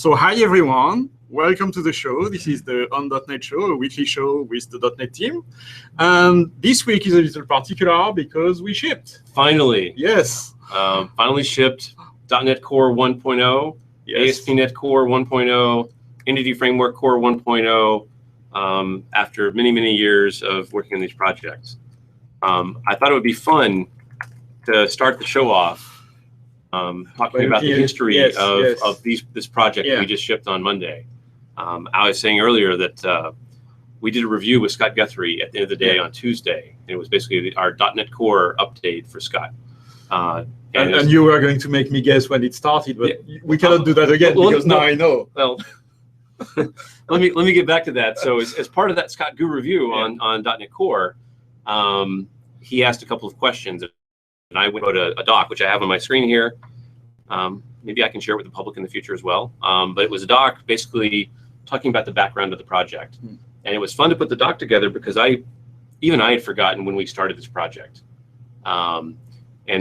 So hi everyone, welcome to the show. This is the On.NET show, a weekly show with the .NET team. And this week is a little particular because we shipped. Finally. Yes. Finally shipped .NET Core 1.0, Yes. ASP.NET Core 1.0, Entity Framework Core 1.0 after many, many years of working on these projects. I thought it would be fun to start the show off talking about the history of this project that we just shipped on Monday. I was saying earlier that we did a review with Scott Guthrie at the end of the day on Tuesday, and it was basically our .NET Core update for Scott. And you were going to make me guess when it started, but we cannot do that again because now I know. Well, let me get back to that. So as part of that Scott Gu review on .NET Core, he asked a couple of questions. And I wrote a doc, which I have on my screen here. Maybe I can share it with the public in the future as well. But it was a doc basically talking about the background of the project. And it was fun to put the doc together because even I had forgotten when we started this project. And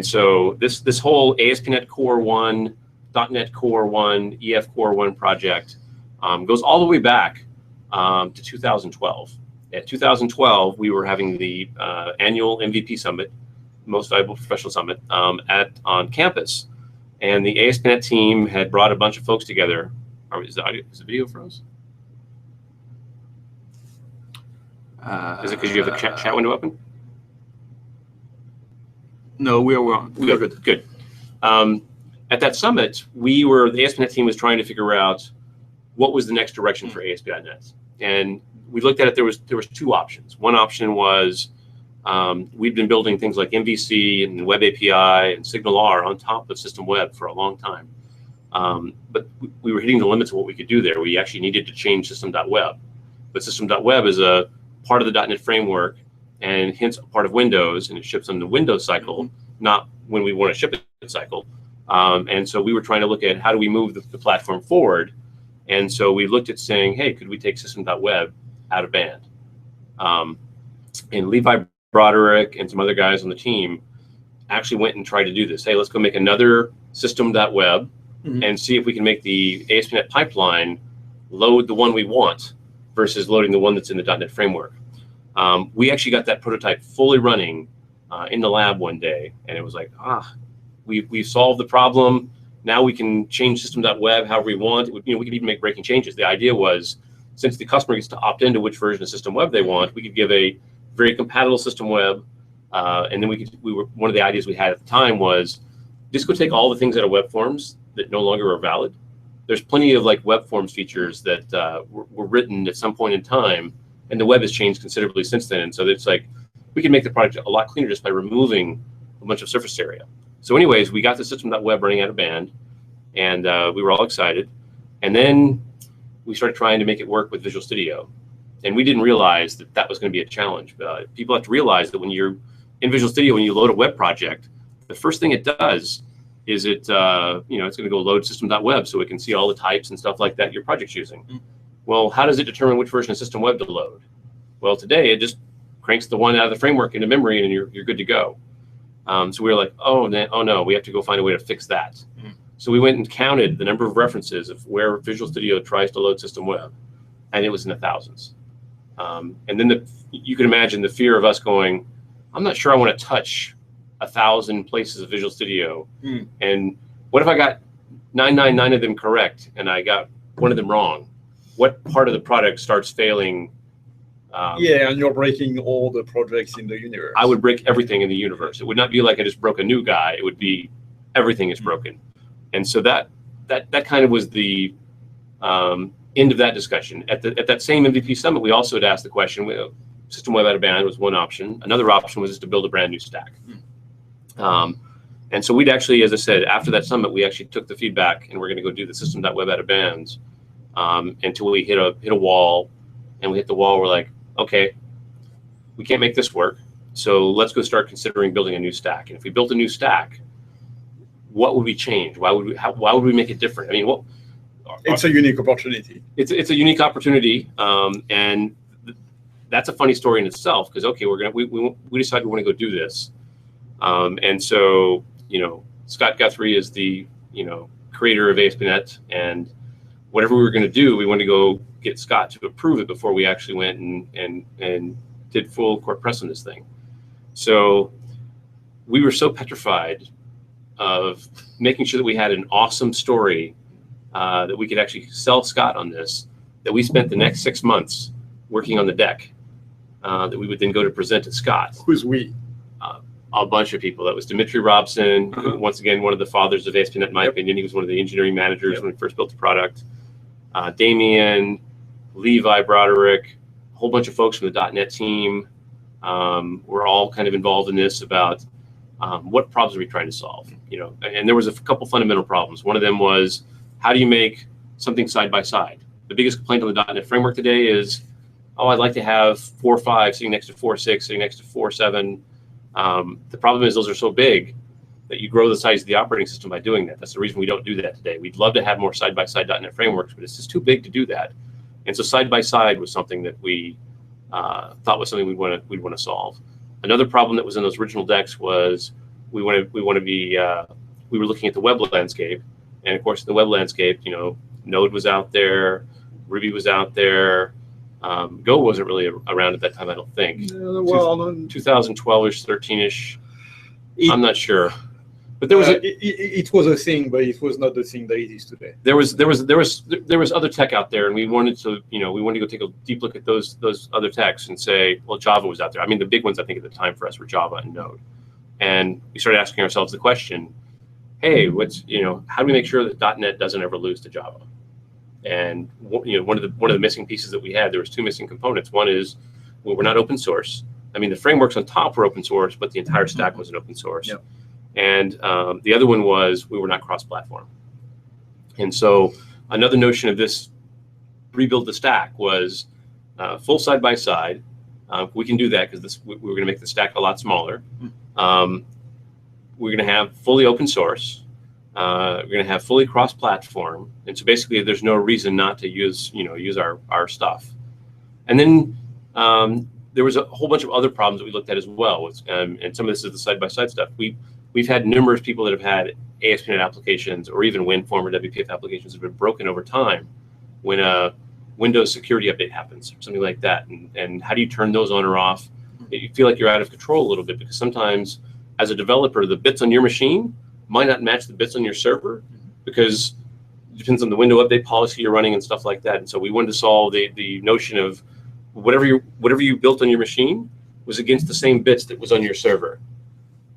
so this whole ASP.NET Core 1, .NET Core 1, EF Core 1 project goes all the way back to 2012. At 2012, we were having the annual MVP Summit, Most Valuable Professional Summit, on campus, and the ASP.NET team had brought a bunch of folks together. Is the video froze? Is it because you have the chat window open? No, we are good. Good. At that summit, the ASP.NET team was trying to figure out what was the next direction for ASP.NET, and we looked at it. There was two options. One option was we've been building things like MVC and Web API and SignalR on top of System Web for a long time. But we were hitting the limits of what we could do there. We actually needed to change System.Web. But System.Web is a part of the .NET framework and hence a part of Windows, and it ships on the Windows cycle, not when we want to ship it cycle. And so we were trying to look at how do we move the platform forward. And so we looked at saying, hey, could we take System.Web out of band? And Levi Broderick and some other guys on the team actually went and tried to do this. Hey, let's go make another System.Web and see if we can make the ASP.NET pipeline load the one we want versus loading the one that's in the .NET framework. We actually got that prototype fully running in the lab one day, and it was like, we've solved the problem. Now we can change System.Web however we want. We could even make breaking changes. The idea was, since the customer gets to opt into which version of System Web they want, we could give a very compatible System Web, and then one of the ideas we had at the time was just go take all the things out of web forms that no longer are valid. There's plenty of like web forms features that were written at some point in time, and the web has changed considerably since then. And so it's like we can make the product a lot cleaner just by removing a bunch of surface area. So anyways, we got the System.Web running out of band, and we were all excited. And then we started trying to make it work with Visual Studio. And we didn't realize that was going to be a challenge. People have to realize that when you're in Visual Studio, when you load a web project, the first thing it does is it's going to go load System.Web so it can see all the types and stuff like that your project's using. Well, how does it determine which version of System Web to load? Well, today it just cranks the one out of the framework into memory, and you're good to go. So we were like, oh no, we have to go find a way to fix that. So we went and counted the number of references of where Visual Studio tries to load System Web, and it was in the thousands. And then you can imagine the fear of us going, I'm not sure I want to touch 1,000 places of Visual Studio. And what if I got 999 of them correct and I got one of them wrong? What part of the product starts failing? And you're breaking all the projects in the universe. I would break everything in the universe. It would not be like I just broke a new guy. It would be everything is broken. And so that kind of was the end of that discussion. At that same MVP Summit, we also had asked the question, System Web out of band was one option. Another option was just to build a brand new stack. And so we'd actually, as I said, after that summit, we actually took the feedback and we're going to go do the System.Web out of bands until we hit a wall. And we hit the wall, we're like, okay, we can't make this work. So let's go start considering building a new stack. And if we built a new stack, what would we change? Why would we make it different? I mean, it's a unique opportunity. It's a unique opportunity, and that's a funny story in itself. Because okay, we decided we want to go do this, and so Scott Guthrie is the creator of ASP.NET, and whatever we were going to do, we wanted to go get Scott to approve it before we actually went and did full court press on this thing. So we were so petrified of making sure that we had an awesome story that we could actually sell Scott on this, that we spent the next 6 months working on the deck that we would then go to present to Scott. Who's we? A bunch of people. That was Dimitri Robson, who, once again, one of the fathers of ASP.NET, in my opinion. He was one of the engineering managers when we first built the product. Damien, Levi Broderick, a whole bunch of folks from the .NET team were all kind of involved in this about what problems are we trying to solve. And there was a couple fundamental problems. One of them was, how do you make something side by side? The biggest complaint on the .NET framework today is, oh, I'd like to have 4.5 sitting next to 4.6, sitting next to 4.7. The problem is those are so big that you grow the size of the operating system by doing that. That's the reason we don't do that today. We'd love to have more side-by-side .NET frameworks, but it's just too big to do that. And so side-by-side was something that we thought was something we'd want to solve. Another problem that was in those original decks was we were looking at the web landscape, and of course in the web landscape, Node was out there, Ruby was out there. Go wasn't really around at that time, I don't think. 2012-ish, 13-ish. I'm not sure, but there was it was a thing, but it was not the thing that it is today. There was other tech out there, and we wanted to go take a deep look at those other techs and say, well, Java was out there. I mean, the big ones I think at the time for us were Java and Node, and we started asking ourselves the question, hey, how do we make sure that .NET doesn't ever lose to Java? And one of the missing pieces that we had, there was two missing components. One is, well, we're not open source. I mean, the frameworks on top were open source, but the entire stack wasn't open source. Yep. And the other one was we were not cross-platform. And so another notion of this rebuild the stack was full side-by-side. We can do that because we're going to make the stack a lot smaller. We're going to have fully open source. We're going to have fully cross-platform, and so basically, there's no reason not to use our stuff. And then there was a whole bunch of other problems that we looked at as well, and some of this is the side-by-side stuff. We've had numerous people that have had ASP.NET applications or even WinForm or WPF applications that have been broken over time when a Windows security update happens or something like that. And how do you turn those on or off? You feel like you're out of control a little bit because sometimes, as a developer, the bits on your machine might not match the bits on your server because it depends on the window update policy you're running and stuff like that. And so we wanted to solve the notion of whatever you built on your machine was against the same bits that was on your server.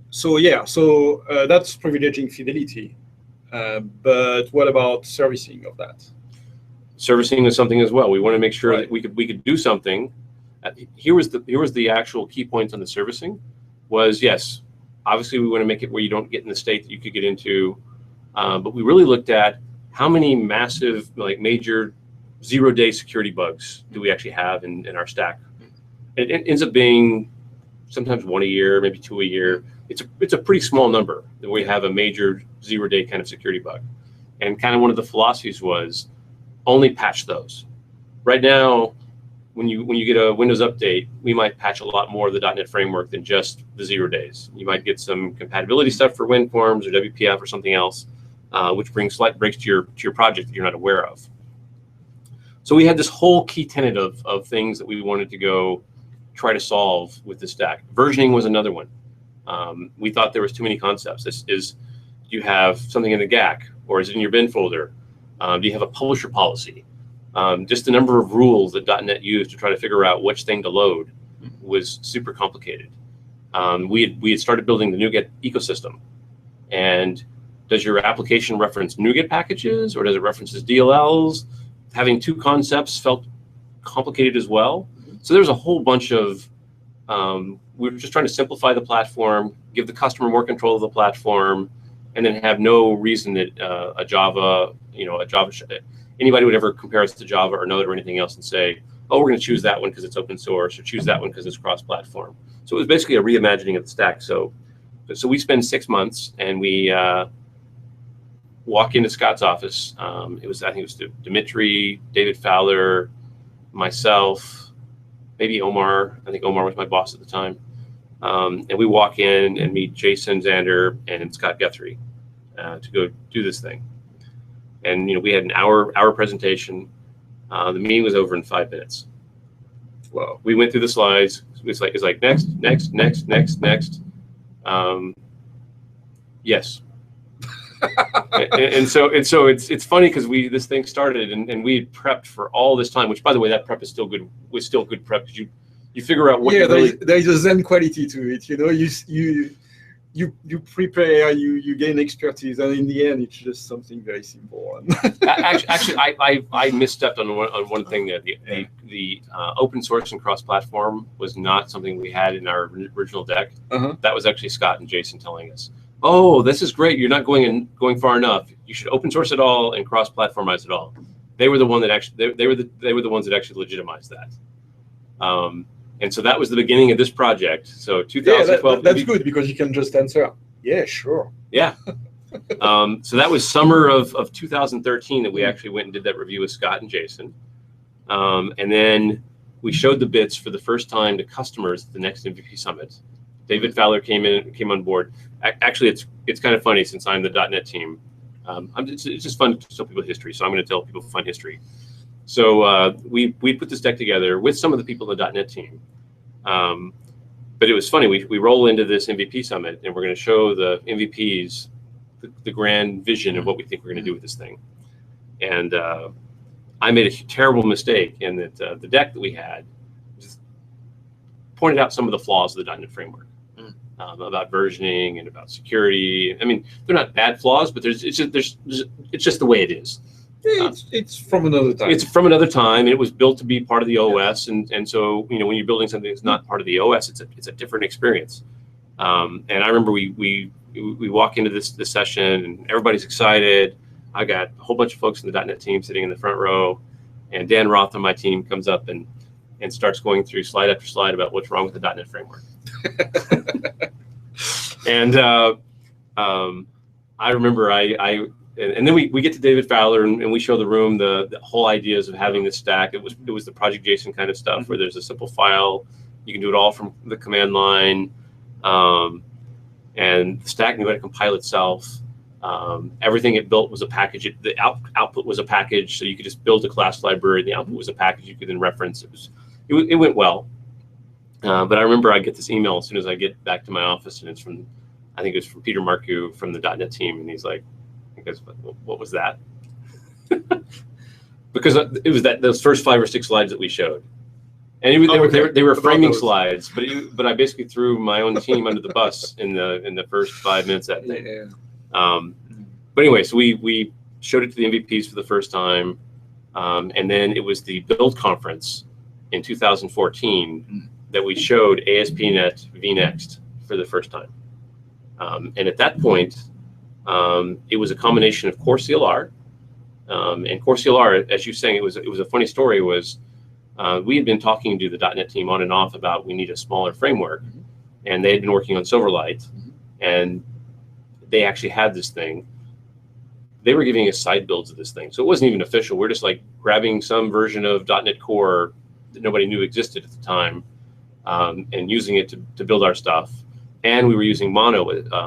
So that's privileging fidelity. But what about servicing of that? Servicing is something as well. We want to make sure that we could do something. Here was the actual key points on the servicing. Was yes. Obviously, we want to make it where you don't get in the state that you could get into, but we really looked at how many massive, major zero-day security bugs do we actually have in our stack. And it ends up being sometimes one a year, maybe two a year. It's a pretty small number that we have a major zero-day kind of security bug. And kind of one of the philosophies was only patch those. Right now, when you get a Windows update, we might patch a lot more of the .NET framework than just the 0 days. You might get some compatibility stuff for WinForms or WPF or something else, which brings slight breaks to your project that you're not aware of. So we had this whole key tenet of things that we wanted to go try to solve with the stack. Versioning was another one. We thought there was too many concepts. Do you have something in the GAC, or is it in your bin folder? Do you have a publisher policy? Just the number of rules that .NET used to try to figure out which thing to load was super complicated. We had started building the NuGet ecosystem. And does your application reference NuGet packages, or does it reference DLLs? Having two concepts felt complicated as well. So there's a whole bunch of, we were just trying to simplify the platform, give the customer more control of the platform, and then have no reason that anybody would ever compare us to Java or Node or anything else and say, oh, we're going to choose that one because it's open source, or choose that one because it's cross-platform. So it was basically a reimagining of the stack. So we spend 6 months, and we walk into Scott's office. I think it was Dimitri, David Fowler, myself, maybe Omar. I think Omar was my boss at the time. And we walk in and meet Jason Zander and Scott Guthrie to go do this thing. And we had an hour presentation. The meeting was over in 5 minutes. Wow. We went through the slides. It's like next. Yes. and so it's funny because this thing started and we had prepped for all this time, which, by the way, that prep is still good. Was still good prep because you figure out what. Yeah, you really... there is a Zen quality to it. You prepare, you gain expertise, and in the end, it's just something very simple. Actually, I misstepped on one thing there. The open source and cross-platform was not something we had in our original deck. That was actually Scott and Jason telling us, "Oh, this is great. You're not going far enough. You should open source it all and cross-platformize it all." They were the one that actually they were the ones that actually legitimized that. And so that was the beginning of this project. So 2012. That's good because you can just answer, "Yeah, sure." Yeah. So that was summer of 2013 that we actually went and did that review with Scott and Jason. And then we showed the bits for the first time to customers at the next MVP Summit. David Fowler came on board. Actually, it's kind of funny since I'm the .NET team. It's just fun to tell people history, so I'm going to tell people fun history. So we put this deck together with some of the people in the .NET team. But it was funny. We roll into this MVP Summit, and we're going to show the MVPs the grand vision of what we think we're going to do with this thing. And I made a terrible mistake in that the deck that we had just pointed out some of the flaws of the .NET framework. About versioning and about security. I mean, they're not bad flaws, but it's just the way it is. It's from another time. It's from another time. It was built to be part of the OS, and so when you're building something that's not part of the OS, it's a different experience. And I remember we walk into this session and everybody's excited. I got a whole bunch of folks in the .NET team sitting in the front row, and Dan Roth on my team comes up and starts going through slide after slide about what's wrong with the .NET framework. And I remember and then we get to David Fowler and we show the room the whole ideas of having this stack. It was the Project JSON kind of stuff where there's a simple file. You can do it all from the command line. And the stack knew how to compile itself. Everything it built was a package. The output was a package, so you could just build a class library. The output was a package you could then reference. It went well. But I remember I get this email as soon as I get back to my office, and I think it was from Peter Marcoux from the .NET team, and he's like, what was that? Because it was those first 5 or 6 slides that we showed, and they were framing slides, but I basically threw my own team under the bus in the first 5 minutes of that thing. Yeah. But anyway, so we showed it to the MVPs for the first time, and then it was the Build conference in 2014 that we showed ASP.NET vNext for the first time. And at that point, it was a combination of Core CLR, and Core CLR, as you were saying, it was a funny story. We had been talking to the .NET team on and off about we need a smaller framework, and they had been working on Silverlight, and they actually had this thing. They were giving us side builds of this thing, so it wasn't even official. We're just like grabbing some version of .NET Core that nobody knew existed at the time, and using it to build our stuff. And we were using Mono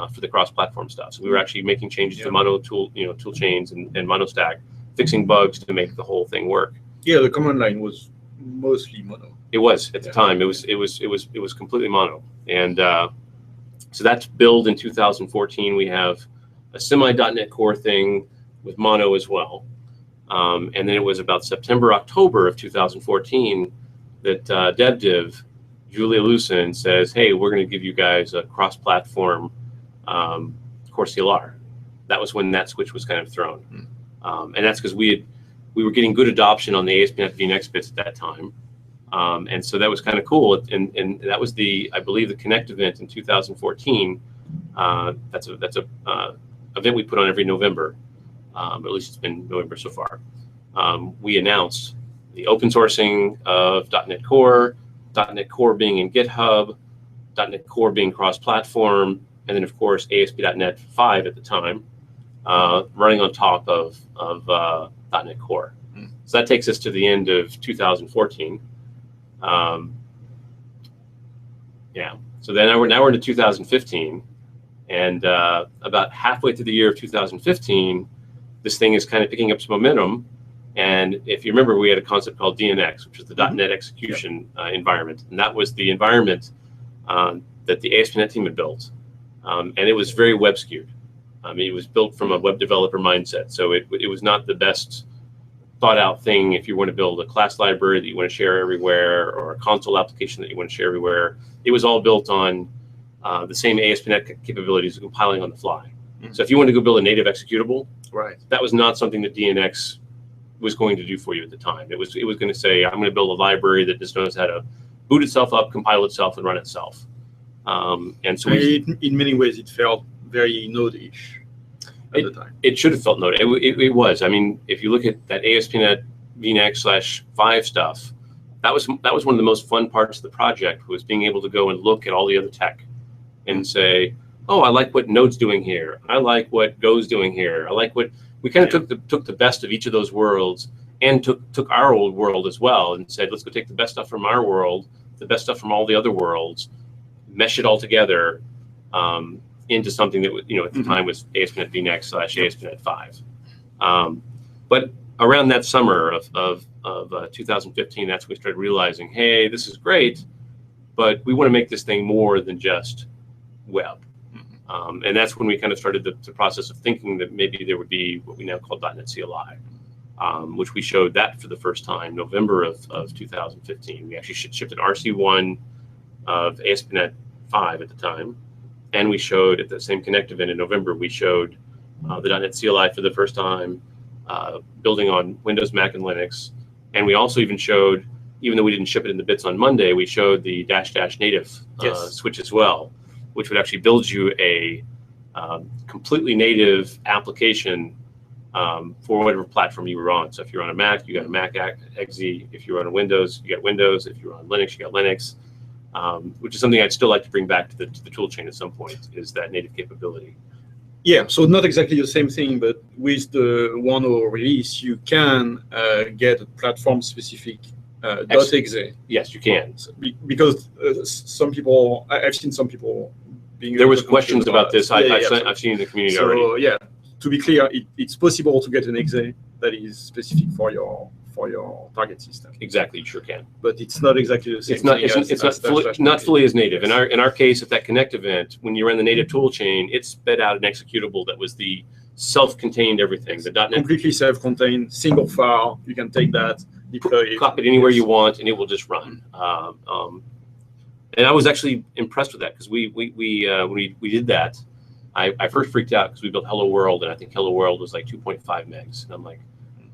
for the cross-platform stuff. So we were actually making changes to Mono tool chains and Mono stack, fixing bugs to make the whole thing work. Yeah, the command line was mostly Mono. It was at the time. It was completely Mono. And so that's build in 2014. We have a semi.NET Core thing with Mono as well. And then it was about September, October of 2014 that DevDiv, Julia Lucen, says, "Hey, we're going to give you guys a cross-platform Core CLR." That was when that switch was kind of thrown, and that's because we were getting good adoption on the ASP.NET vNext bits at that time, and so that was kind of cool. And that was I believe the Connect event in 2014. That's a event we put on every November, but at least it's been November so far. We announced the open sourcing of .NET Core. .NET Core being in GitHub, .NET Core being cross-platform, and then of course ASP.NET 5 at the time, running on top of .NET Core. So that takes us to the end of 2014. Yeah. So then now we're into 2015, and about halfway through the year of 2015, this thing is kind of picking up some momentum. And if you remember, we had a concept called DNX, which is the .NET execution environment. And that was the environment that the ASP.NET team had built. And it was very web skewed. It was built from a web developer mindset. So it was not the best thought out thing if you want to build a class library that you want to share everywhere, or a console application that you want to share everywhere. It was all built on the same ASP.NET capabilities of compiling on the fly. So if you wanted to go build a native executable, that was not something that DNX was going to do for you at the time. It was going to say, I'm going to build a library that just knows how to boot itself up, compile itself, and run itself. And so in many ways, it felt very Node-ish at the time. It should have felt Node. It was. I mean, if you look at that ASP.NET VNX/5 stuff, that was one of the most fun parts of the project, was being able to go and look at all the other tech and say, oh, I like what Node's doing here. I like what Go's doing here. I like what we kind of took the best of each of those worlds, and took our old world as well, and said, let's go take the best stuff from our world, the best stuff from all the other worlds, mesh it all together into something that at the time was ASP.NET VNX/ASP.NET 5. But around that summer of 2015, that's when we started realizing, hey, this is great, but we want to make this thing more than just web. And that's when we kind of started the process of thinking that maybe there would be what we now call .NET CLI, which we showed that for the first time, November of 2015. We actually shipped an RC1 of ASP.NET 5 at the time. And we showed at the same Connect event in November, we showed the .NET CLI for the first time, building on Windows, Mac, and Linux. And we also even showed, even though we didn't ship it in the bits on Monday, we showed the -- native switch as well, which would actually build you a completely native application for whatever platform you were on. So if you're on a Mac, you got a Mac exe. If you're on a Windows, you got Windows. If you're on Linux, you got Linux. Which is something I'd still like to bring back to the tool chain at some point, is that native capability. Yeah, so not exactly the same thing, but with the 1.0 release, you can get a platform-specific .exe. Yes, you can. Because some people, I've seen some people being. There was questions about this. I've seen in the community already. So yeah, to be clear, it's possible to get an exe that is specific for your target system. Exactly, you sure can. But it's not exactly the same. It's not fully as native. In our case, at that Connect event, when you ran the native tool chain, it sped out an executable that was the self-contained everything. The .NET completely self-contained, single file. You can take that, deploy it, copy it anywhere you want, and it will just run. And I was actually impressed with that, because when we did that, I first freaked out because we built Hello World, and I think Hello World was like 2.5 megs, and I'm like,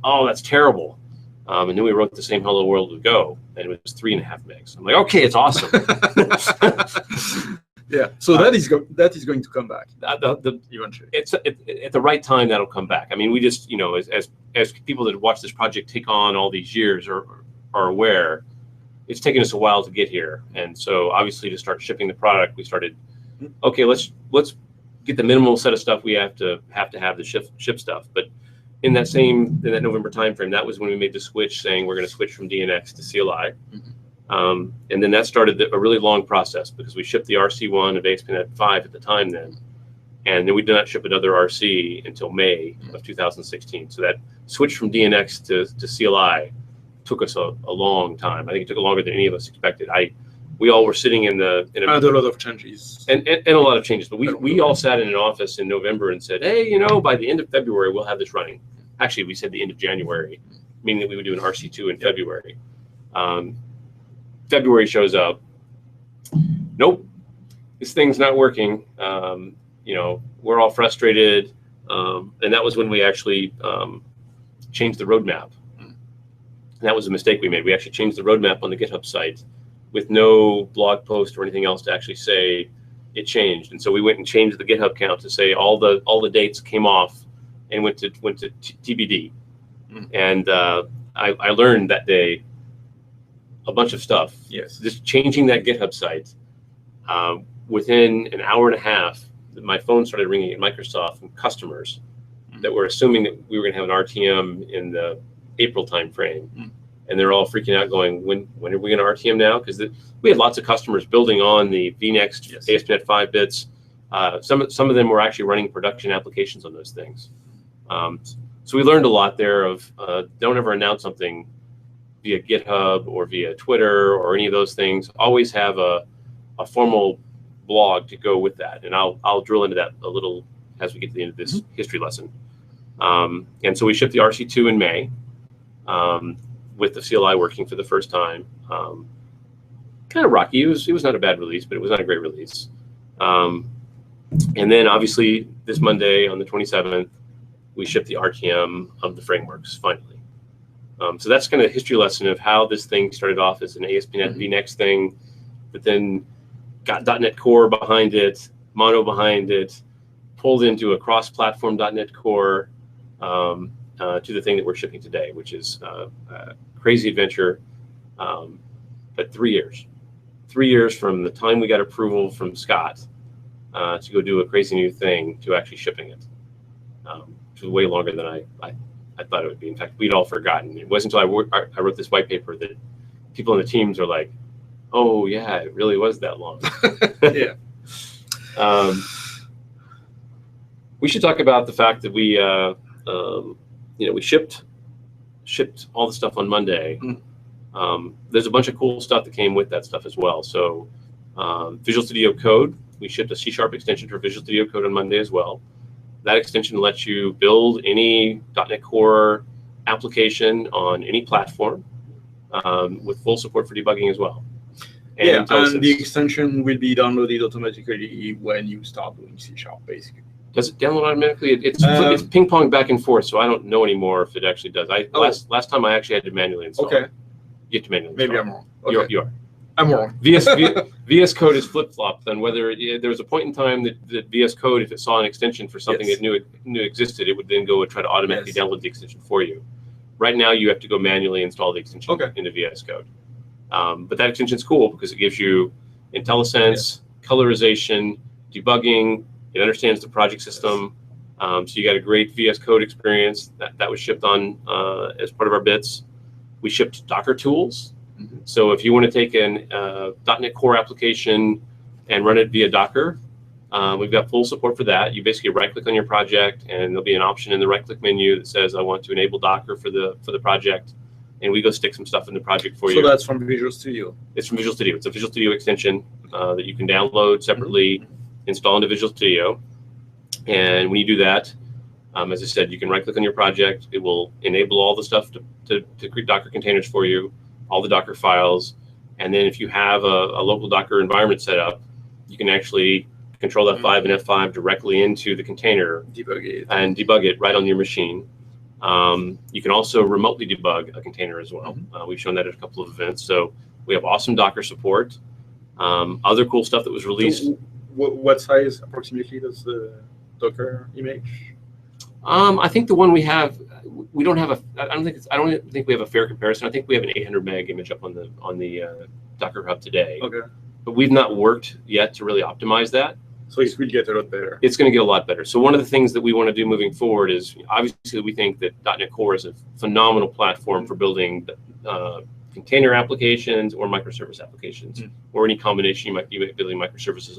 oh, that's terrible. And then we wrote the same Hello World with Go, and it was 3.5 megs. I'm like, okay, it's awesome. Yeah, so that is going to come back eventually. It's at the right time that'll come back. I mean, we just, as people that watch this project take on all these years are aware, it's taken us a while to get here. And so obviously to start shipping the product, we started, okay, let's get the minimal set of stuff we have to have the ship stuff. But in that November timeframe, that was when we made the switch, saying we're going to switch from DNX to CLI. And then that started a really long process, because we shipped the RC1 of ASP.NET 5 at the time then. And then we did not ship another RC until May of 2016. So that switch from DNX to CLI took us a long time. I think it took longer than any of us expected. We all were sitting in a lot of changes. And a lot of changes. But we all sat in an office in November and said, hey, by the end of February, we'll have this running. Actually, we said the end of January, meaning that we would do an RC2 in February. February shows up. Nope, this thing's not working. We're all frustrated. And that was when we actually changed the roadmap. And that was a mistake we made. We actually changed the roadmap on the GitHub site with no blog post or anything else to actually say it changed. And so we went and changed the GitHub count to say all the dates came off and went to TBD. And I learned that day a bunch of stuff. Yes. Just changing that GitHub site. Within an hour and a half, my phone started ringing at Microsoft from customers that were assuming that we were going to have an RTM in the April timeframe. And they're all freaking out, going, when are we going to RTM now? Because we had lots of customers building on the VNext ASP.NET 5 bits. Some of them were actually running production applications on those things. So we learned a lot there of don't ever announce something via GitHub or via Twitter or any of those things. Always have a formal blog to go with that, and I'll drill into that a little as we get to the end of this history lesson. And so we shipped the RC2 in May with the CLI working for the first time. Kind of rocky. It was not a bad release, but it was not a great release. And then obviously this Monday on the 27th, we shipped the RTM of the frameworks finally. So that's kind of a history lesson of how this thing started off as an ASP.NET VNext thing, but then got .NET Core behind it, Mono behind it, pulled into a cross-platform .NET Core to the thing that we're shipping today, which is a crazy adventure. But 3 years. 3 years from the time we got approval from Scott to go do a crazy new thing to actually shipping it. Which was way longer than I thought it would be. In fact, we'd all forgotten. It wasn't until I wrote this white paper that people in the teams are like, oh yeah, it really was that long. Yeah. We should talk about the fact that we we shipped all the stuff on Monday. There's a bunch of cool stuff that came with that stuff as well. So Visual Studio Code, we shipped a C# extension for Visual Studio Code on Monday as well. That extension lets you build any .NET Core application on any platform with full support for debugging as well. And the extension will be downloaded automatically when you start doing C#, basically. Does it download automatically? It's ping pong back and forth, so I don't know anymore if it actually does. Last time I actually had to manually install. Okay. You have to manually install. Maybe I'm wrong. Okay. You are. I'm wrong. VS Code is flip-flopped on whether there was a point in time that VS Code, if it saw an extension for something it knew existed, it would then go and try to automatically download the extension for you. Right now, you have to go manually install the extension into VS Code. But that extension is cool because it gives you IntelliSense, colorization, debugging. It understands the project system. So you got a great VS Code experience. That was shipped on as part of our bits. We shipped Docker tools. So if you want to take an .NET Core application and run it via Docker, we've got full support for that. You basically right-click on your project, and there'll be an option in the right-click menu that says, I want to enable Docker for the project, and we go stick some stuff in the project for you. So that's from Visual Studio? It's from Visual Studio. It's a Visual Studio extension that you can download separately, install into Visual Studio. And when you do that, as I said, you can right-click on your project. It will enable all the stuff to create Docker containers for you, all the Docker files. And then if you have a local Docker environment set up, you can actually control F5 and F5 directly into the container and debug it right on your machine. You can also remotely debug a container as well. We've shown that at a couple of events. So we have awesome Docker support. Other cool stuff that was released. So what size approximately does the Docker image? I think the one we have, we don't have a. I don't think we have a fair comparison. I think we have an 800 meg image up on the Docker Hub today. Okay. But we've not worked yet to really optimize that. So it will get a lot better. It's going to get a lot better. So one of the things that we want to do moving forward is obviously we think that .NET Core is a phenomenal platform for building container applications or microservice applications, or any combination you might be building microservices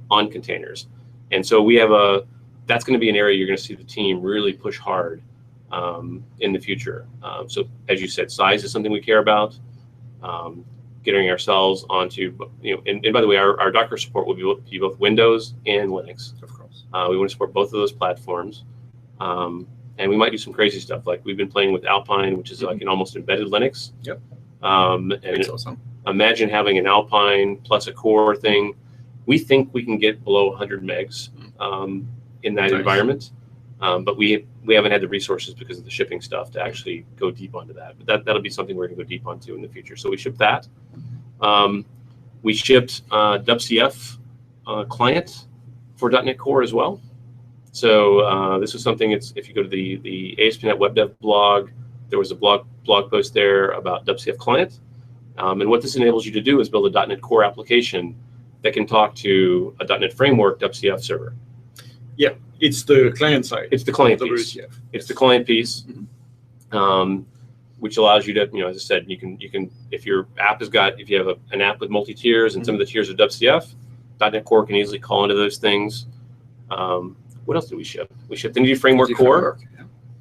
on containers. And so we have that's going to be an area you're going to see the team really push hard in the future. So as you said, size is something we care about. Getting ourselves onto, and by the way, our Docker support will be both Windows and Linux. Of course. We want to support both of those platforms. And we might do some crazy stuff. Like we've been playing with Alpine, which is like an almost embedded Linux. Yep. And it's awesome. Imagine having an Alpine plus a core thing. We think we can get below 100 megs in that environment. But we haven't had the resources because of the shipping stuff to actually go deep onto that. But that'll be something we're going to go deep onto in the future. So we shipped that. We shipped WCF client for .NET Core as well. So this was something. If you go to the ASP.NET Web Dev blog, there was a blog post there about WCF client. And what this enables you to do is build a .NET Core application that can talk to a .NET Framework WCF server. Yeah. It's the client side. It's the client piece. WCF. It's the client piece, which allows you to, as I said, you can if your app if you have an app with multi-tiers and some of the tiers are WCF, .NET Core can easily call into those things. What else did we ship? We shipped Entity Framework Core.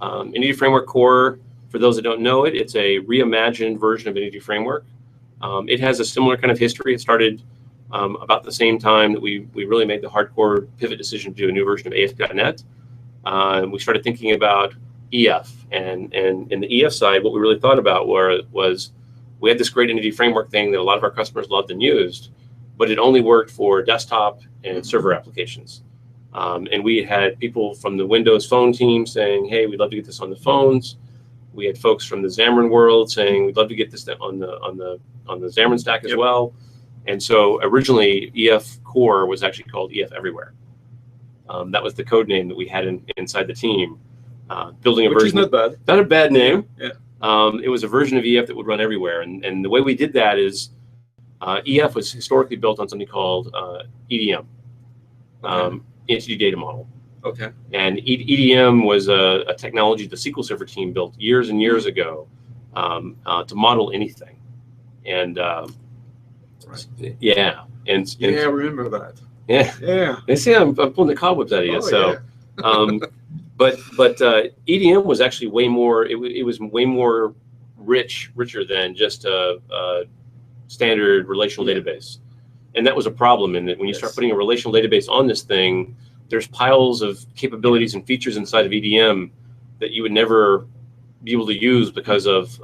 Entity Framework Core, for those that don't know it, it's a reimagined version of Entity Framework. It has a similar kind of history. It started about the same time that we really made the hardcore pivot decision to do a new version of ASP.NET. We started thinking about EF, and in the EF side, what we really thought about was we had this great Entity Framework thing that a lot of our customers loved and used, but it only worked for desktop and server applications. And we had people from the Windows Phone team saying, "Hey, we'd love to get this on the phones." We had folks from the Xamarin world saying, "We'd love to get this on the Xamarin stack as well." And so originally, EF Core was actually called EF Everywhere. That was the code name that we had inside the team. Building a Which version. is not bad. Not a bad name. Yeah. It was a version of EF that would run everywhere. And the way we did that is EF was historically built on something called EDM, Entity Data Model. Okay. And EDM was a technology the SQL Server team built years and years ago to model anything. And yeah. And I remember that. Yeah. Yeah. They say I'm pulling the cobwebs out of you. But EDM was actually way more. It was way more richer than just a standard relational database, and that was a problem. In that when you start putting a relational database on this thing, there's piles of capabilities and features inside of EDM that you would never be able to use because of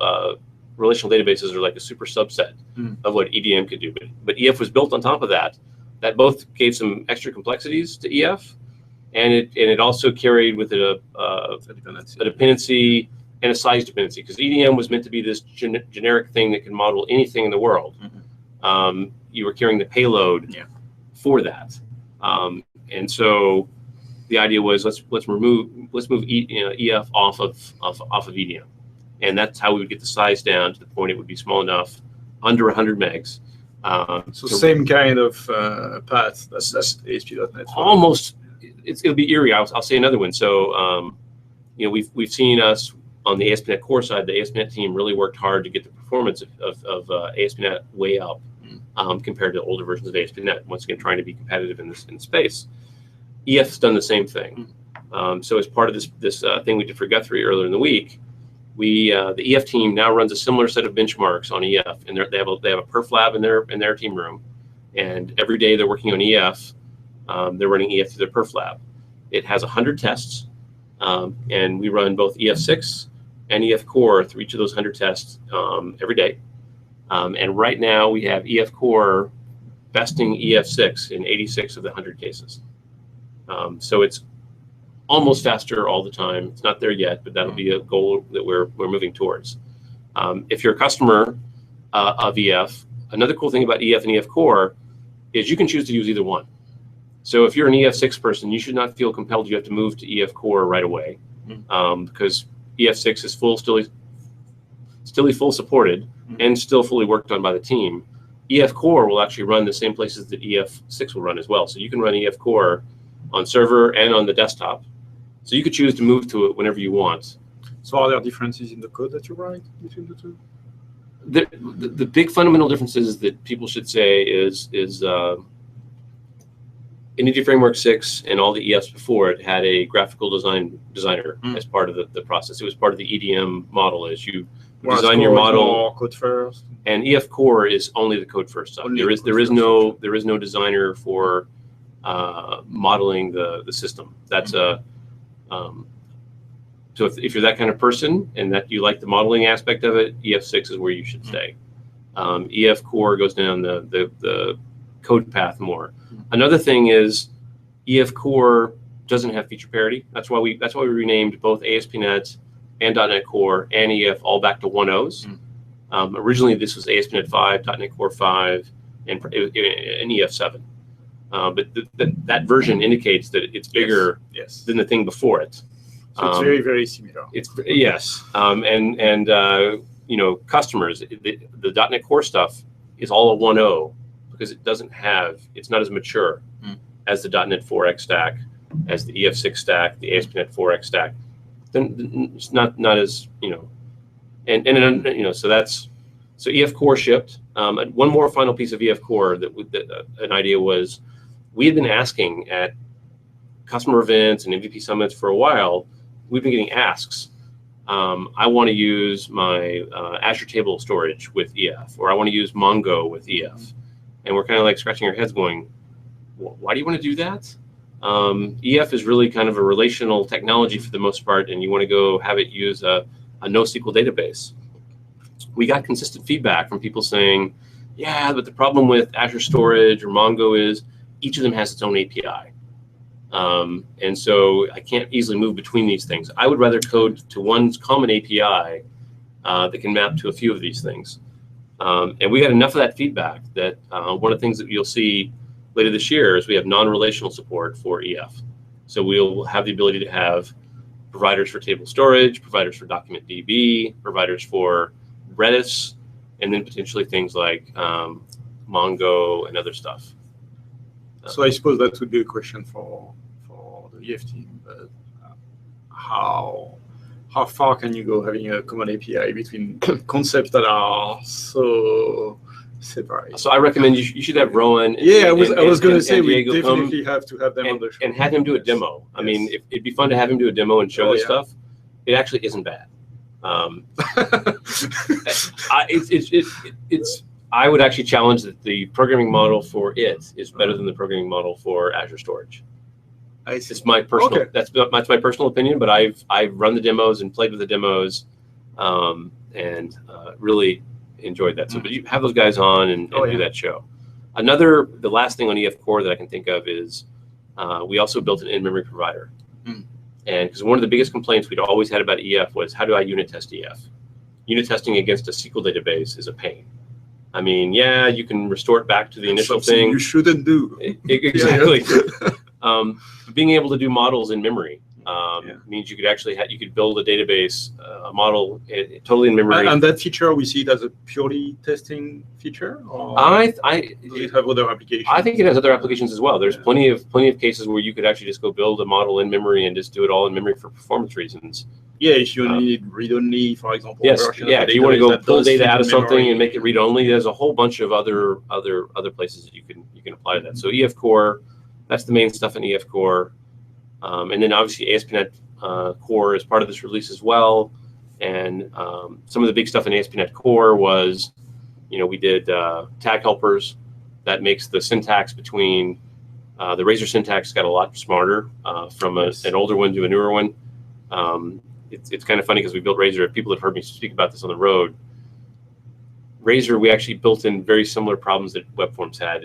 relational databases are like a super subset of what EDM could do. But EF was built on top of that. That both gave some extra complexities to EF, and it also carried with it a dependency and a size dependency, because EDM was meant to be this generic thing that can model anything in the world. You were carrying the payload for that. And so the idea was let's move EF off of EDM, and that's how we would get the size down to the point it would be small enough, under 100 megs. So same kind of path. That's ASP.NET. Almost, it'll be eerie. I'll say another one. So we've seen us on the ASP.NET Core side. The ASP.NET team really worked hard to get the performance of ASP.NET way up compared to older versions of ASP.NET. Once again, trying to be competitive in this space. EF's done the same thing. So as part of this thing we did for Guthrie earlier in the week, the EF team now runs a similar set of benchmarks on EF, and they have a perf lab in their team room, and every day they're working on EF. They're running EF through their perf lab. It has 100 tests, and we run both EF6 and EF Core through each of those 100 tests every day. And right now we have EF Core besting EF6 in 86 of the 100 cases. So it's almost faster all the time. It's not there yet, but that'll be a goal that we're moving towards. If you're a customer of EF, another cool thing about EF and EF Core is you can choose to use either one. So if you're an EF6 person, you should not feel compelled you have to move to EF Core right away, because EF6 is still full supported and still fully worked on by the team. EF Core will actually run the same places that EF6 will run as well. So you can run EF Core on server and on the desktop. So you could choose to move to it whenever you want. So are there differences in the code that you write between the two? The big fundamental differences that people should say is Entity Framework 6 and all the EFs before it had a graphical designer as part of the process. It was part of the EDM model, as you design your model. Code first. And EF Core is only the code first side. There is no designer for modeling the system. That's so if you're that kind of person and that you like the modeling aspect of it, EF6 is where you should stay. EF Core goes down the code path more. Another thing is EF Core doesn't have feature parity. That's why we renamed both ASP.NET and .NET Core and EF all back to 1.0s. Originally, this was ASP.NET 5, .NET Core 5, and EF7. But that version indicates that it's bigger than the thing before it. So it's very, very similar. And customers, the .NET Core stuff is all a 1.0 because it's not as mature as the .NET 4X stack, as the EF6 stack, the ASP.NET 4X stack. Then it's not as so EF Core shipped. One more final piece of EF Core that an idea was, we had been asking at customer events and MVP summits for a while, we've been getting asks. I want to use my Azure table storage with EF, or I want to use Mongo with EF. And we're kind of like scratching our heads going, why do you want to do that? EF is really kind of a relational technology for the most part, and you want to go have it use a NoSQL database. We got consistent feedback from people saying, yeah, but the problem with Azure Storage or Mongo is each of them has its own API. And so I can't easily move between these things. I would rather code to one common API that can map to a few of these things. And we got enough of that feedback that one of the things that you'll see later this year is we have non-relational support for EF. So we'll have the ability to have providers for table storage, providers for document DB, providers for Redis, and then potentially things like Mongo and other stuff. So I suppose that would be a question for the EF team, but how far can you go having a common API between concepts that are so separate? So I recommend you should have Rowan. I was going to say we Diego definitely have to have them on the show. And have him do a demo. I mean, it'd be fun to have him do a demo and show this stuff. It actually isn't bad. I would actually challenge that the programming model for it is better than the programming model for Azure Storage. It's my personal. That's my personal opinion, but I've run the demos and played with the demos, and really enjoyed that. So, but you have those guys on and do that show. The last thing on EF Core that I can think of is we also built an in-memory provider. And because one of the biggest complaints we'd always had about EF was, how do I unit test EF? Unit testing against a SQL database is a pain. I mean, yeah, you can restore it back to the initial thing. You shouldn't do. Exactly. Being able to do models in memory means you could actually you could build a database, a model totally in memory. And that feature, we see it as a purely testing feature? Or does it have other applications? I think it has other applications as well. There's plenty of cases where you could actually just go build a model in memory and just do it all in memory for performance reasons. Yeah, if you need read-only, for example. Yes, if you want to go pull data out of something and make it read-only, there's a whole bunch of other places that you can apply to that. So EF Core, that's the main stuff in EF Core. And then obviously ASP.NET Core is part of this release as well. And some of the big stuff in ASP.NET Core was, we did tag helpers. That makes the syntax between the Razor syntax got a lot smarter from an older one to a newer one. It's kind of funny because we built Razor. People have heard me speak about this on the road. Razor, we actually built in very similar problems that web forms had,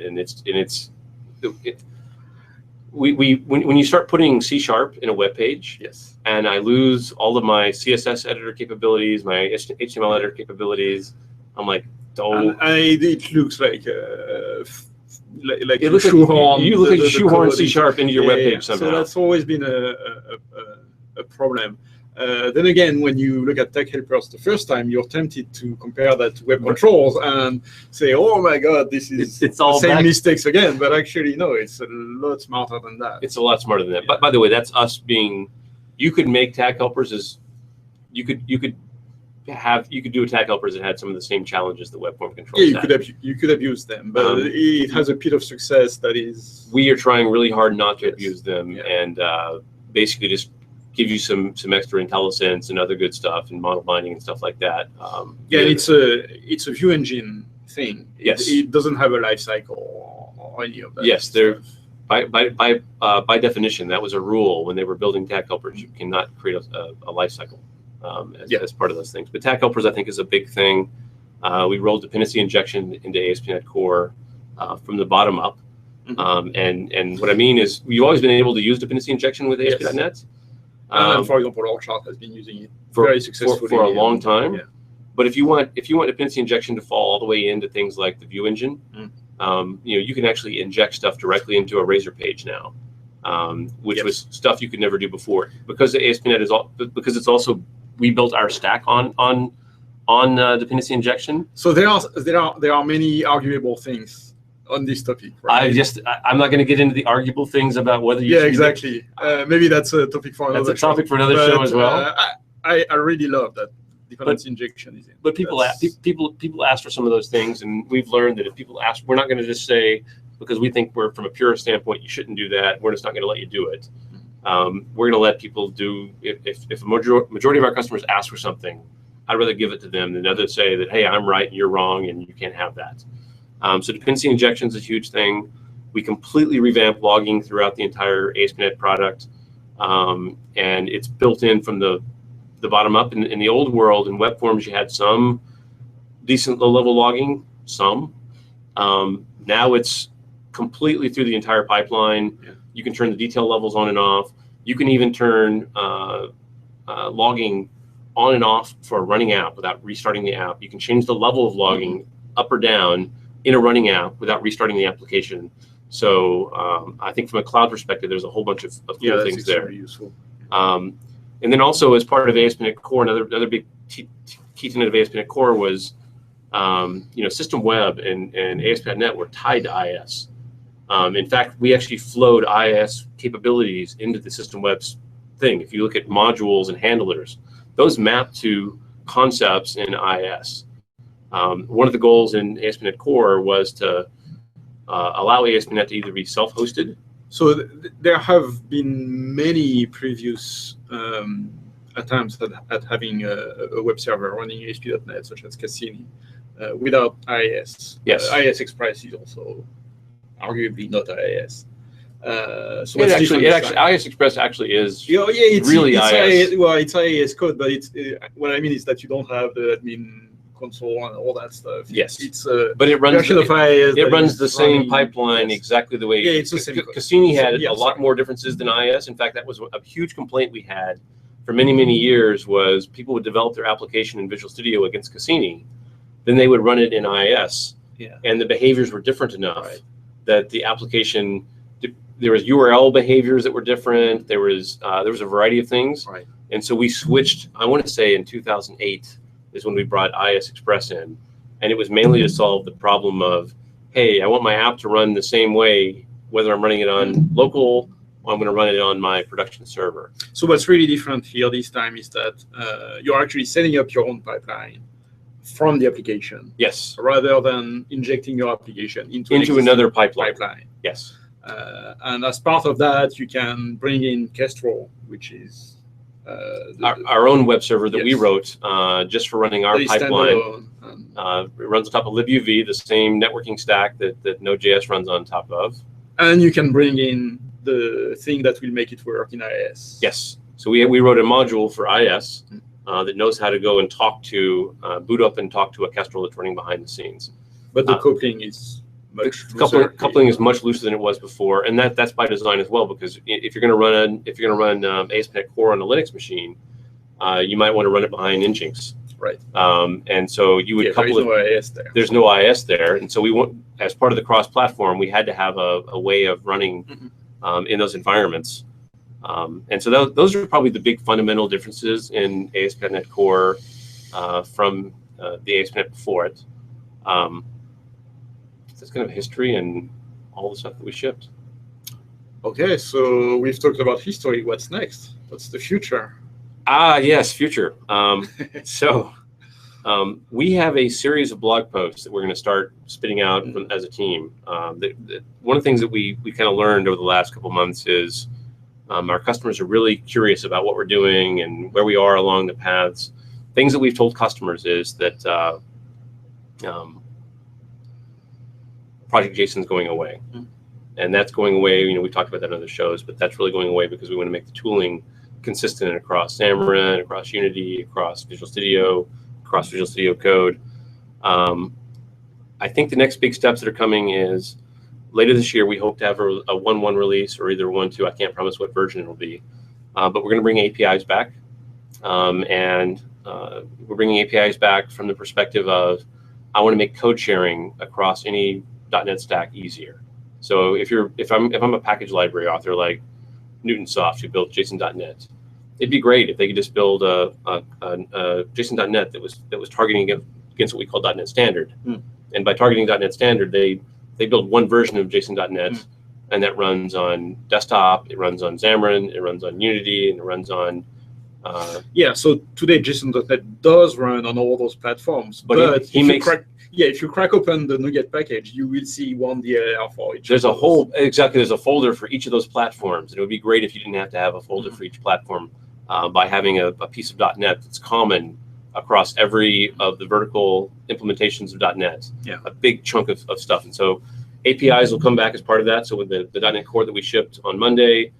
when you start putting C# in a web page, and I lose all of my CSS editor capabilities, my HTML editor capabilities, I'm like, it looks like it looks shoehorn. You look like you shoehorn C# into your web page somehow. So that's always been a problem. Then again, when you look at tech helpers the first time, you're tempted to compare that to web controls and say, oh my God, this is it's all the same mistakes again. But actually, no, it's a lot smarter than that. It's a lot smarter than that. But by the way, that's us being, you could make tag helpers as, you could do a tag helpers that had some of the same challenges that web form controls had. You could abuse them, but it has a bit of success that is. We are trying really hard not to abuse them and basically just give you some extra IntelliSense and other good stuff and model binding and stuff like that. It's a view engine thing. Yes, it doesn't have a life cycle or any of that. Yes, they're by definition that was a rule when they were building tag helpers. You cannot create a life cycle as part of those things. But tag helpers, I think, is a big thing. We rolled dependency injection into ASP.NET Core from the bottom up. And what I mean is we've always been able to use dependency injection with ASP.NET. For example, Orchard has been using it very successfully for a long time. But if you want dependency injection to fall all the way into things like the view engine, you can actually inject stuff directly into a Razor page now, which was stuff you could never do before because the ASP.NET because it's also we built our stack on dependency injection. So there are many arguable things on this topic, right? I'm not going to get into the arguable things about whether you should exactly. Maybe that's a topic for another show. That's a topic for another show as well. I really love that dependency injection is in. But people ask for some of those things, and we've learned that if people ask, we're not going to just say, because we think we're from a pure standpoint, you shouldn't do that. We're just not going to let you do it. We're going to let people do, if a majority of our customers ask for something, I'd rather give it to them than others say that, hey, I'm right and you're wrong and you can't have that. So dependency injection is a huge thing. We completely revamped logging throughout the entire ASP.NET product. And it's built in from the bottom up. In the old world, in web forms, you had some decent low-level logging, some. Now it's completely through the entire pipeline. Yeah. You can turn the detail levels on and off. You can even turn logging on and off for a running app without restarting the app. You can change the level of logging up or down in a running app without restarting the application. So I think from a cloud perspective, there's a whole bunch of cool things there. Useful. And then also as part of ASP.NET Core, another big key tenet of ASP.NET Core was System Web and ASP.NET were tied to IIS. In fact, we actually flowed IIS capabilities into the System Web's thing. If you look at modules and handlers, those map to concepts in IIS. One of the goals in ASP.NET Core was to allow ASP.NET to either be self-hosted. So there have been many previous attempts at having a web server running ASP.NET, such as Cassini, without IIS. Yes. IIS Express is also arguably not IIS. So IIS Express actually is it's really IIS. It's IIS code, but it's what I mean is that you don't have the admin console and all that stuff. Yes, but it runs it runs the same pipeline exactly the way. Yeah, it's the same. Cassini had a lot more differences than IIS. In fact, that was a huge complaint we had for many years. Was people would develop their application in Visual Studio against Cassini, then they would run it in IIS, and the behaviors were different enough that the application. There was URL behaviors that were different. There was a variety of things, and so we switched. I want to say in 2008 is when we brought IIS Express in, and it was mainly to solve the problem of, hey, I want my app to run the same way whether I'm running it on local or I'm going to run it on my production server. So what's really different here this time is that you're actually setting up your own pipeline from the application. Yes. Rather than injecting your application into another pipeline. Yes. And as part of that, you can bring in Kestrel, which is our own web server that we wrote just for running our pipeline. It runs on top of libuv, the same networking stack that Node.js runs on top of. And you can bring in the thing that will make it work in IIS. Yes. So we wrote a module for IIS that knows how to go and talk to, boot up and talk to a Kestrel that's running behind the scenes. But the coupling is much looser. Coupling is much looser than it was before, and that's by design as well. Because if you're going to run ASP.NET Core on a Linux machine, you might want to run it behind Nginx. Right. And so you would couple no IIS there. There's no IIS there, and so we want, as part of the cross-platform, we had to have a way of running in those environments. And so those are probably the big fundamental differences in ASP.NET Core from the ASP.NET before it. That's kind of history and all the stuff that we shipped. Okay, so we've talked about history. What's next? What's the future? Yes, future. We have a series of blog posts that we're going to start spitting out as a team. One of the things that we kind of learned over the last couple months is our customers are really curious about what we're doing and where we are along the paths. Things that we've told customers is that Project JSON is going away. And that's going away. We talked about that in other shows, but that's really going away because we want to make the tooling consistent across Xamarin, across Unity, across Visual Studio, across Visual Studio Code. I think the next big steps that are coming is later this year, we hope to have a 1.1 release or either 1.2. I can't promise what version it will be, but we're going to bring APIs back. And we're bringing APIs back from the perspective of, I want to make code sharing across any .NET stack easier. So if I'm a package library author like Newtonsoft who built JSON.NET, it'd be great if they could just build a JSON.NET that was targeting against what we call .NET Standard. And by targeting .NET Standard, they build one version of JSON.NET, and that runs on desktop, it runs on Xamarin, it runs on Unity, and it runs on Yeah, so today JSON.NET does run on all those platforms, but if you crack open the NuGet package, you will see one DLL for each. There's there's a folder for each of those platforms. And it would be great if you didn't have to have a folder for each platform by having a piece of .NET that's common across every of the vertical implementations of .NET. Yeah. A big chunk of stuff. And so APIs will come back as part of that. So with the .NET Core that we shipped on Monday,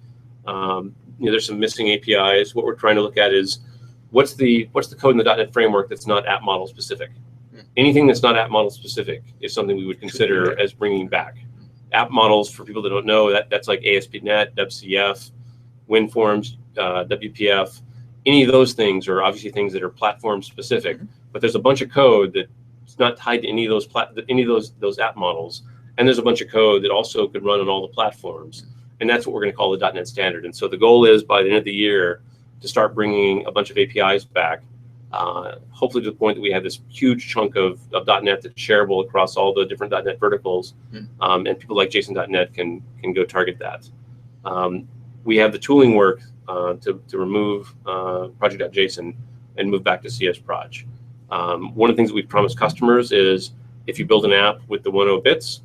there's some missing APIs. What we're trying to look at is what's the code in the .NET framework that's not app model specific. Anything that's not app model specific is something we would consider as bringing back. App models, for people that don't know, that's like ASP.NET, WCF, WinForms, WPF. Any of those things are obviously things that are platform specific, but there's a bunch of code that's not tied to any of those app models, and there's a bunch of code that also could run on all the platforms, and that's what we're going to call the .NET standard. And so the goal is by the end of the year to start bringing a bunch of APIs back, hopefully to the point that we have this huge chunk of .NET that's shareable across all the different .NET verticals, and people like JSON.NET can go target that. We have the tooling work to remove project.json and move back to CS Proj. One of the things that we've promised customers is if you build an app with the 1.0 bits,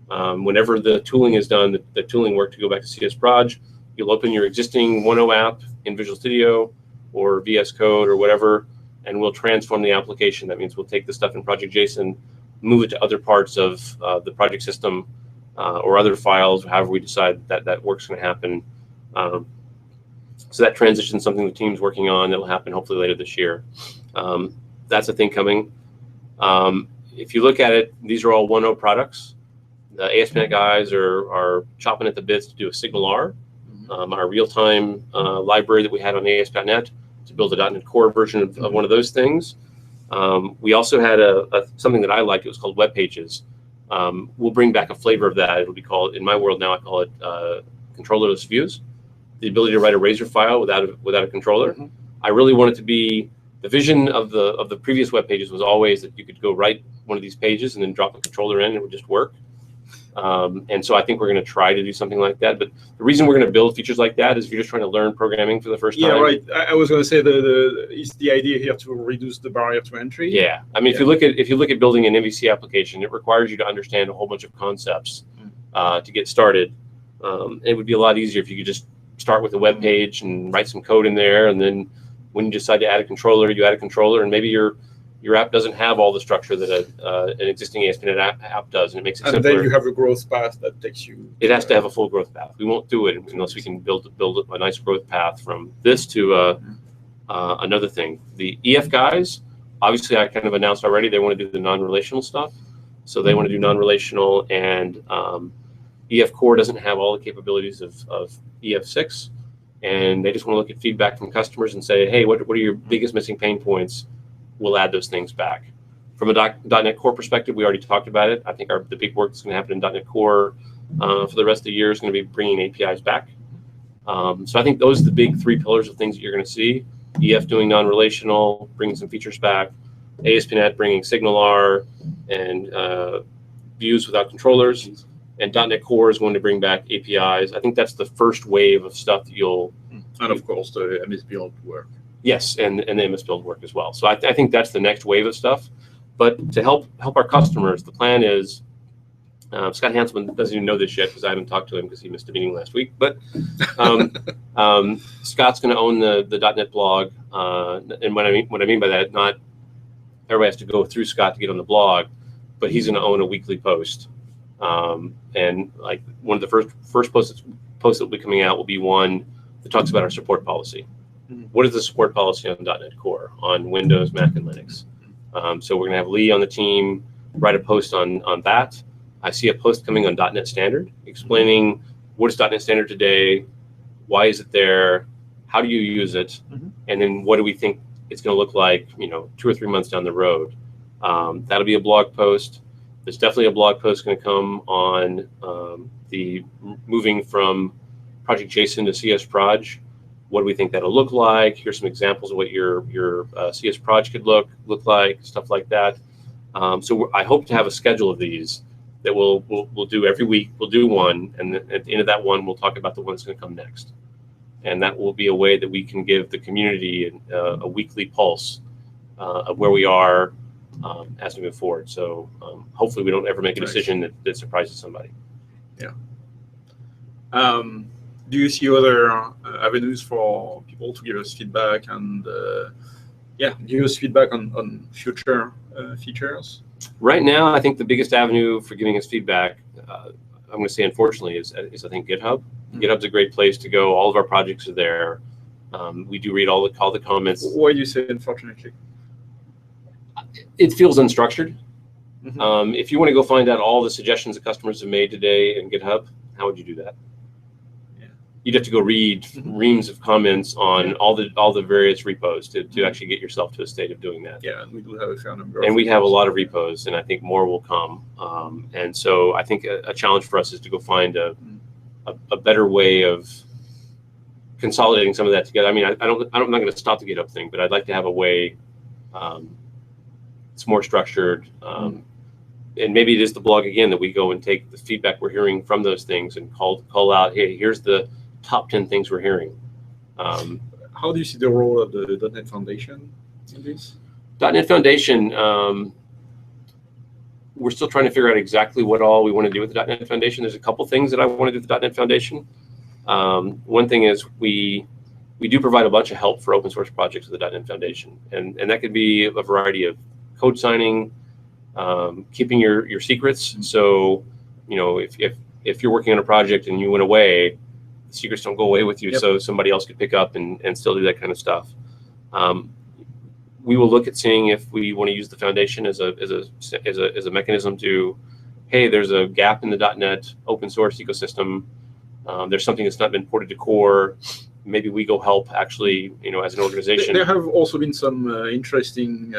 whenever the tooling is done, the tooling work to go back to CS Proj, you'll open your existing 1.0 app in Visual Studio or VS Code or whatever, and we'll transform the application. That means we'll take the stuff in project.json, move it to other parts of the project system or other files, however we decide that work's going to happen. So that transition is something the team's working on. That'll happen hopefully later this year. That's a thing coming. If you look at it, these are all 1.0 products. The ASP.NET guys are chopping at the bits to do a SignalR, our real-time library that we had on ASP.NET to build a .NET Core version of one of those things. We also had something that I liked. It was called Web Pages. We'll bring back a flavor of that. It'll be called, in my world now, I call it controllerless views. The ability to write a Razor file without a controller. I really want it to be, the vision of the previous web pages was always that you could go write one of these pages and then drop a controller in and it would just work. And so I think we're going to try to do something like that. But the reason we're going to build features like that is if you're just trying to learn programming for the first time. Yeah, right. I was going to say is the idea here to reduce the barrier to entry. Yeah, I mean, if you look at building an MVC application, it requires you to understand a whole bunch of concepts to get started. It would be a lot easier if you could just start with a web page and write some code in there, and then when you decide to add a controller, you add a controller, and maybe your app doesn't have all the structure that an existing ASP.NET app does, and it makes it simpler. And then you have a growth path that takes you. It has to have a full growth path. We won't do it unless we can build a nice growth path from this to another thing. The EF guys, obviously, I kind of announced already they want to do the non-relational stuff, so they want to do non-relational, and EF Core doesn't have all the capabilities of EF6, and they just want to look at feedback from customers and say, hey, what are your biggest missing pain points? We'll add those things back. From a .NET Core perspective, we already talked about it. I think the big work that's going to happen in .NET Core for the rest of the year is going to be bringing APIs back. So I think those are the big three pillars of things that you're going to see. EF doing non-relational, bringing some features back. ASP.NET bringing SignalR and views without controllers. And .NET Core is going to bring back APIs. I think that's the first wave of stuff that you'll... And of course, the MS Build work. Yes, and the MS Build work as well. So I think that's the next wave of stuff. But to help our customers, the plan is, Scott Hanselman doesn't even know this yet because I haven't talked to him because he missed a meeting last week. But Scott's going to own the .NET blog. And what I mean by that, not everybody has to go through Scott to get on the blog, but he's going to own a weekly post. And like one of the first posts that will be coming out will be one that talks about our support policy. What is the support policy on .NET Core on Windows, Mac, and Linux? So we're going to have Lee on the team write a post on that. I see a post coming on .NET Standard explaining what is .NET Standard today, why is it there, how do you use it, and then what do we think it's going to look like, 2 or 3 months down the road. That'll be a blog post. There's definitely a blog post going to come on the moving from Project JSON to CS Proj. What do we think that'll look like? Here's some examples of what your CS Proj could look like, stuff like that. So I hope to have a schedule of these that we'll do every week. We'll do one, and at the end of that one, we'll talk about the one that's going to come next. and that will be a way that we can give the community a weekly pulse of where we are as we move forward. So hopefully we don't ever make a decision that surprises somebody. Yeah. Do you see other avenues for people to give us feedback and give us feedback on future features? Right now, I think the biggest avenue for giving us feedback, I'm going to say unfortunately, is I think GitHub. GitHub's a great place to go. All of our projects are there. We do read all the comments. Why do you say unfortunately? It feels unstructured. If you want to go find out all the suggestions that customers have made today in GitHub, how would you do that? You'd have to go read reams of comments on all the various repos to actually get yourself to a state of doing that. Yeah, and we do have a fair number. And we have a lot of repos, and I think more will come. And so I think a challenge for us is to go find a better way of consolidating some of that together. I mean, I'm not going to stop the GitHub thing, but I'd like to have a way it's more structured. And maybe it is the blog again that we go and take the feedback we're hearing from those things and call out, hey, here's the top 10 things we're hearing. How do you see the role of the .NET Foundation in this? .NET Foundation, we're still trying to figure out exactly what all we want to do with the .NET Foundation. There's a couple things that I want to do with the .NET Foundation. One thing is we do provide a bunch of help for open source projects with the .NET Foundation, and that could be a variety of code signing, keeping your secrets. So, if you're working on a project and you went away, the secrets don't go away with you. Yep. So somebody else could pick up and still do that kind of stuff. We will look at seeing if we want to use the foundation as a mechanism to, hey, there's a gap in the .NET open source ecosystem. There's something that's not been ported to core. Maybe we go help actually, as an organization. There have also been some interesting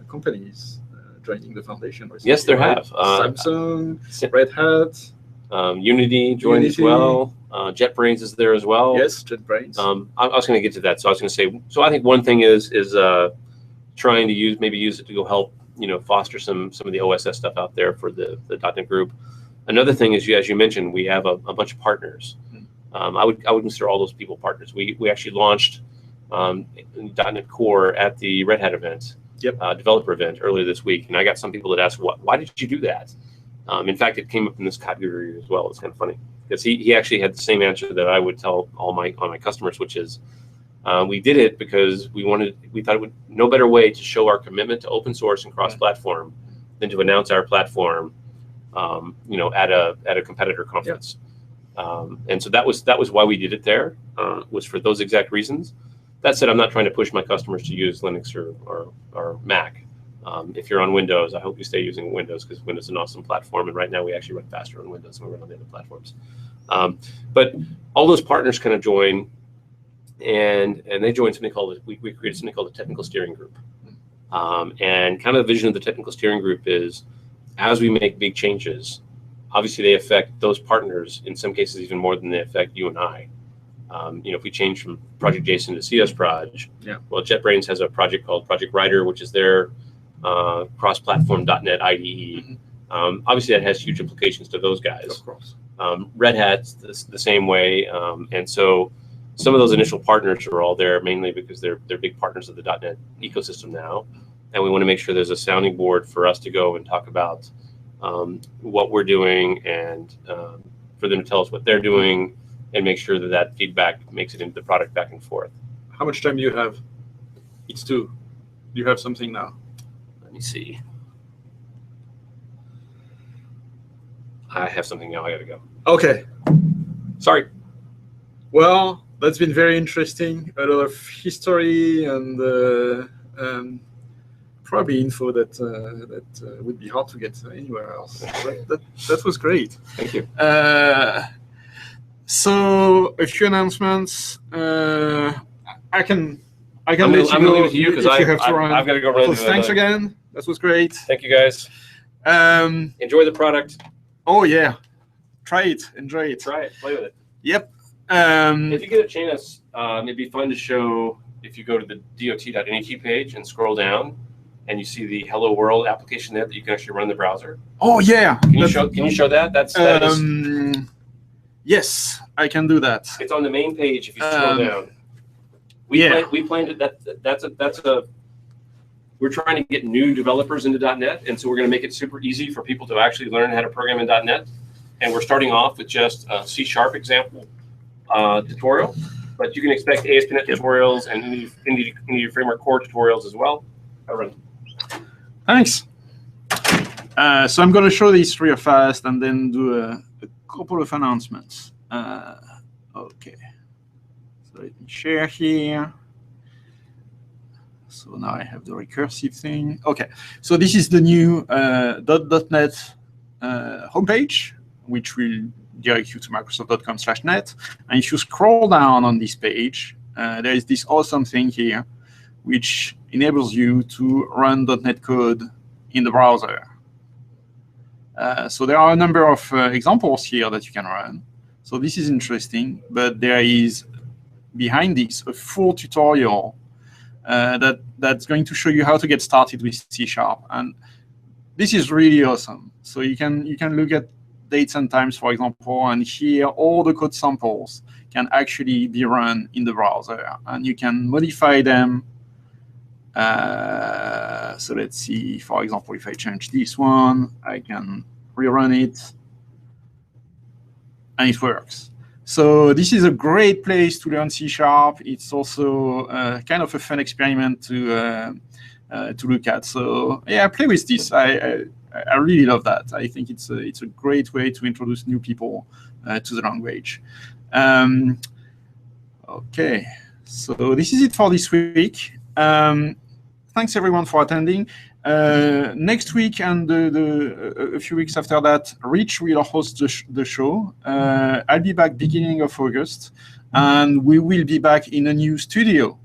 companies joining the foundation recently. Yes, there have. Samsung, Red Hat. Unity joined as well. JetBrains is there as well. Yes, JetBrains. I was going to get to that. So I was going to say, so I think one thing is trying to use it to go help, foster some of the OSS stuff out there for the .NET group. Another thing is, as you mentioned, we have a bunch of partners. I would consider all those people partners. We actually launched .NET Core at the Red Hat event, developer event earlier this week, and I got some people that asked, why did you do that? In fact, it came up in this category as well. It's kind of funny because he actually had the same answer that I would tell all my customers, which is we did it because we thought it would no better way to show our commitment to open source and cross-platform than to announce our platform, at a competitor conference. And so that was why we did it there, was for those exact reasons. That said, I'm not trying to push my customers to use Linux or Mac. If you're on Windows, I hope you stay using Windows because Windows is an awesome platform. And right now we actually run faster on Windows than we run on the other platforms. But all those partners kind of join, and they join something called, we created something called the Technical Steering Group. And kind of the vision of the Technical Steering Group is, as we make big changes, obviously they affect those partners in some cases even more than they affect you and I. If we change from Project JSON to CS Proj, well, JetBrains has a project called Project Writer, which is their cross-platform .NET IDE. Obviously, that has huge implications to those guys. Of course. Red Hat's the same way, and so some of those initial partners are all there mainly because they're big partners of the .NET ecosystem now, and we want to make sure there's a sounding board for us to go and talk about what we're doing and for them to tell us what they're doing and make sure that feedback makes it into the product back and forth. How much time do you have? It's 2. Do you have something now? Let me see. I have something now. I gotta go. Okay. Sorry. Well, that's been very interesting. A lot of history and probably info that would be hard to get anywhere else. That was great. Thank you. So a few announcements. I can I'm gonna leave it to you because I've got to go run. So thanks again. That was great. Thank you guys. Enjoy the product. Oh yeah, try it. Enjoy it. Try it. Play with it. Yep. If you get a chance, it'd be fun to show if you go to the dot.net page and scroll down, and you see the Hello World application there that you can actually run in the browser. Oh yeah. Can you show that? That is. Yes, I can do that. It's on the main page if you scroll down. We planned it. That's a. We're trying to get new developers into .NET, and so we're going to make it super easy for people to actually learn how to program in .NET. And we're starting off with just a C# example tutorial, but you can expect ASP.NET tutorials and Unity Framework Core tutorials as well. Thanks. So I'm going to show the history fast and then do a couple of announcements. Okay. So let me share here. So now I have the recursive thing. Okay. So this is the new .NET homepage, which will direct you to microsoft.com/net. And if you scroll down on this page, there is this awesome thing here, which enables you to run .NET code in the browser. So there are a number of examples here that you can run. So this is interesting, but there is behind this a full tutorial that's going to show you how to get started with C#. And this is really awesome. So you can look at dates and times, for example, and here all the code samples can actually be run in the browser, and you can modify them. So let's see, for example, if I change this one, I can rerun it, and it works. So this is a great place to learn C#. It's also kind of a fun experiment to look at. So yeah, play with this. I really love that. I think it's a great way to introduce new people to the language. Okay, so this is it for this week. Thanks everyone for attending. Next week and a few weeks after that, Rich will host the show. I'll be back beginning of August, and we will be back in a new studio.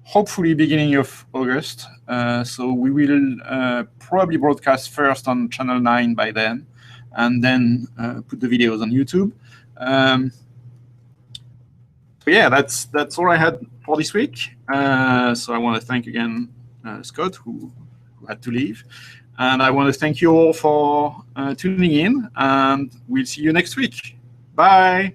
Hopefully beginning of August. So we will probably broadcast first on Channel 9 by then, and then put the videos on YouTube. So yeah, that's all I had for this week. So I want to thank again Scott, who had to leave. And I want to thank you all for tuning in, and we'll see you next week. Bye.